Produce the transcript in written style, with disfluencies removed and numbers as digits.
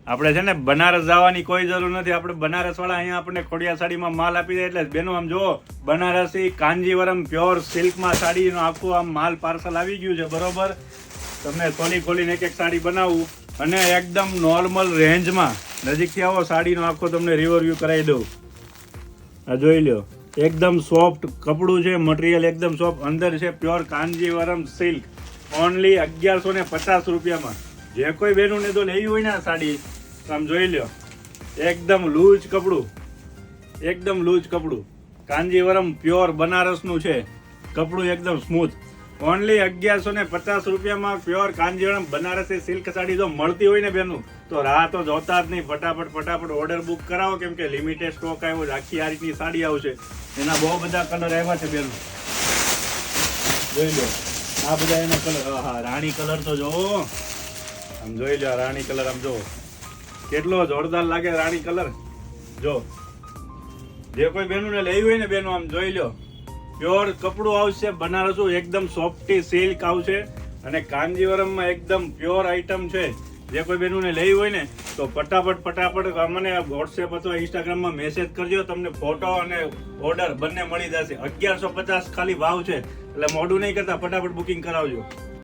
આપણે છે ને બનારસ જવાની કોઈ જરૂર નથી. આપણે બનારસ વાળા અહીંયા આપણને ખોડિયાર સાડીમાં માલ આપી દે. એટલે બેનો આમ જો બનારસી કાંજીવરમ પ્યોર સિલ્કમાં સાડીનો આખું આમ માલ પાર્સલ આવી ગયું છે. બરોબર, તમને ખોલીને એક સાડી બનાવું અને એકદમ નોર્મલ રેન્જમાં નજીકથી આવો સાડીનો આખો તમને રિવ્યુ કરાવી દઉં. આ જોઈ લો, એકદમ સોફ્ટ કપડું છે, મટીરિયલ એકદમ સોફ્ટ, અંદર છે પ્યોર કાંજીવરમ સિલ્ક, ઓનલી 1150 રૂપિયામાં. જે કોઈ બહેનોને તો લેવી હોય ને સાડી આમ જોઈ લો, એકદમ લૂઝ કપડું, એકદમ લૂઝ કપડું, કાંજીવરમ પ્યોર બનારસનું છે કપડું, એકદમ સ્મૂથ, ઓનલી 1150 રૂપિયામાં પ્યોર કાંજીવરમ બનારસી સિલ્ક સાડી જો મળતી હોય ને બેનું તો રાહ તો જોતા જ નહીં. ફટાફટ ઓર્ડર બુક કરાવો, કેમ કે લિમિટેડ સ્ટોક આવ્યો છે. આખી આ રીતની સાડી આવશે, એના બહુ બધા કલર આવ્યા છે બેનું, જોઈ લો આ બધા એના કલર. હા, રાણી કલર તો જોવો, આમ જોઈ લો રાણી કલર, આમ જો કેટલો જોરદાર લાગે રાણી કલર. જો જે કોઈ બહેનોને લેવી હોય ને બેનો આમ જોઈ લો, પ્યોર કપડું આવશે બનારસું, એકદમ સોફ્ટી સિલ્ક આવશે અને કાંજીવરમમાં એકદમ પ્યોર આઈટમ છે. જે કોઈ બહેનોને લેવી હોય ને તો ફટાફટ મને વોટ્સએપ અથવા ઇન્સ્ટાગ્રામમાં મેસેજ કરજો, તમને ફોટો અને ઓર્ડર બંને મળી જશે. 1150 ખાલી ભાવ છે, એટલે મોડું નહીં કરતા ફટાફટ બુકિંગ કરાવજો.